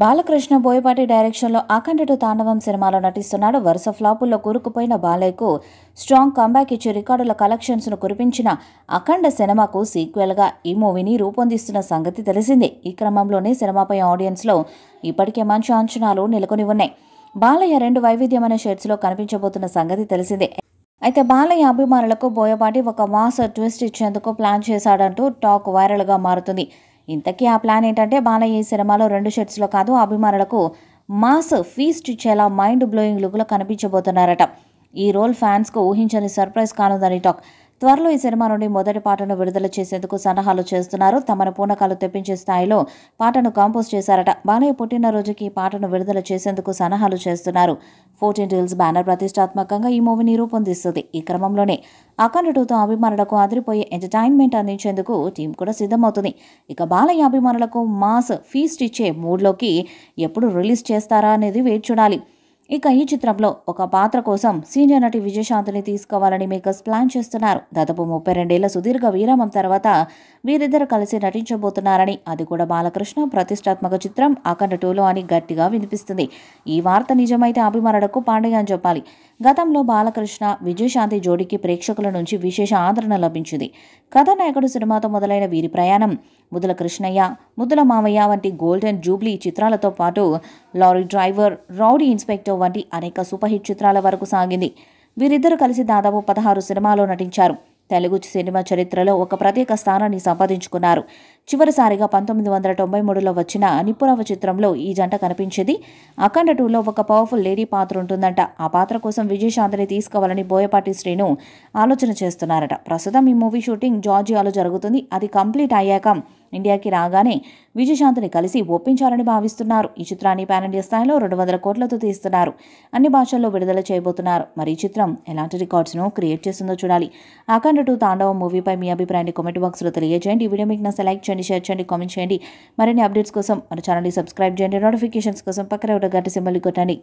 బాలకృష్ణ బోయపాటి డైరెక్షన్లో అఖండ 2 తాండవం సినిమాలో నటిస్తున్నాడు. వరుస ఫ్లాపుల్లో కూరుకుపోయిన బాలయ్యకు స్ట్రాంగ్ కంబ్యాక్ ఇచ్చి రికార్డుల కలెక్షన్స్ను కురిపించిన అఖండ సినిమాకు సీక్వెల్గా ఈ మూవీని రూపొందిస్తున్న సంగతి తెలిసిందే. ఈ క్రమంలోనే సినిమాపై ఆడియన్స్లో ఇప్పటికే మంచి అంచనాలు నెలకొని ఉన్నాయి. బాలయ్య 2 వైవిధ్యమైన షేడ్స్లో కనిపించబోతున్న సంగతి తెలిసిందే. అయితే బాలయ్య అభిమానులకు బోయపాటి ఒక మాస్ ట్విస్ట్ ఇచ్చేందుకు ప్లాన్ చేశాడంటూ టాక్ వైరల్గా మారుతుంది. ఇంతకీ ఆ ప్లాన్ ఏంటంటే, బాలయ్య ఈ సినిమాలో 2 షేడ్స్లో కాదు, అభిమానులకు మాస్ ఫీస్ట్ ఇచ్చేలా మైండ్ బ్లోయింగ్ లుక్లో కనిపించబోతున్నారట. ఈ రోల్ ఫ్యాన్స్కు ఊహించని సర్ప్రైజ్ కానుందని టాక్. త్వరలో ఈ సినిమా నుండి మొదటి పాటను విడుదల చేసేందుకు సన్నాహాలు చేస్తున్నారు. తమను పూనకాలు తెప్పించే స్థాయిలో పాటను కంపోజ్ చేశారట. బాలయ్య పుట్టినరోజుకి ఈ పాటను విడుదల చేసేందుకు సన్నాహాలు చేస్తున్నారు. 14 Reels బ్యానర్ ప్రతిష్టాత్మకంగా ఈ మూవీని రూపొందిస్తుంది. ఈ క్రమంలోనే అఖండ 2తో అభిమానులకు అదిరిపోయే ఎంటర్టైన్మెంట్ అందించేందుకు టీం కూడా సిద్ధమవుతుంది. ఇక బాలయ్య అభిమానులకు మాస్ ఫీస్ట్ ఇచ్చే మూడ్లోకి ఎప్పుడు రిలీజ్ చేస్తారా అనేది వేచి చూడాలి. ఇక ఈ చిత్రంలో ఒక పాత్ర కోసం సీనియర్ నటి విజయశాంతిని తీసుకోవాలని మేకర్స్ ప్లాన్ చేస్తున్నారు. దాదాపు 32 ఏళ్ల సుదీర్ఘ విరామం తర్వాత వీరిద్దరు కలిసి నటించబోతున్నారని, అది కూడా బాలకృష్ణ ప్రతిష్టాత్మక చిత్రం అఖండ 2లో అని గట్టిగా వినిపిస్తుంది. ఈ వార్త నిజమైతే అభిమానులకు పండుగ అని చెప్పాలి. గతంలో బాలకృష్ణ విజయశాంతి జోడీకి ప్రేక్షకుల నుంచి విశేష ఆదరణ లభించింది. కథానాయకుడు సినిమాతో మొదలైన వీరి ప్రయాణం ముద్దుల కృష్ణయ్య, ముద్దుల మామయ్య వంటి గోల్డెన్ జూబ్లీ చిత్రాలతో పాటు లారీ డ్రైవర్, రౌడీ ఇన్స్పెక్టర్ వంటి అనేక సూపర్ హిట్ చిత్రాల వరకు సాగింది. వీరిద్దరూ కలిసి దాదాపు 16 సినిమాల్లో నటించారు. తెలుగు సినిమా చరిత్రలో ఒక ప్రత్యేక స్థానాన్ని సంపాదించుకున్నారు. చివరిసారిగా 1993లో వచ్చిన నిప్పురవ్వ చిత్రంలో ఈ జంట కనిపించేది. అఖండ 2లో ఒక పవర్ఫుల్ లేడీ పాత్ర ఉంటుందంట. ఆ పాత్ర కోసం విజయశాంతిని తీసుకోవాలని బోయపాటి శ్రీను ఆలోచన చేస్తున్నారట. ప్రస్తుతం ఈ మూవీ షూటింగ్ జార్జియాలో జరుగుతుంది. అది కంప్లీట్ అయ్యాక ఇండియాకి రాగానే విజయశాంతిని కలిసి ఒప్పించాలని భావిస్తున్నారు. ఈ చిత్రాన్ని పాన్ ఇండియా స్థాయిలో 200 కోట్లతో తీస్తున్నారు. అన్ని భాషల్లో విడుదల చేయబోతున్నారు. మరి ఈ చిత్రం ఎలాంటి రికార్డ్స్ను క్రియేట్ చేస్తుందో చూడాలి. అఖండ 2 తాండవం మూవీపై మీ అభిప్రాయాన్ని కామెంట్ బాక్స్లో తెలియజేయండి. ఈ వీడియో మీకు నచ్చితే లైక్ చేయండి, షేర్ చేయండి, కామెంట్ చేయండి. మరిన్ని అప్డేట్స్ కోసం మన ఛానల్ని సబ్స్క్రైబ్ చేయండి. నోటిఫికేషన్స్ కోసం పక్కన ఉన్న గంట సింబల్ని కొట్టండి.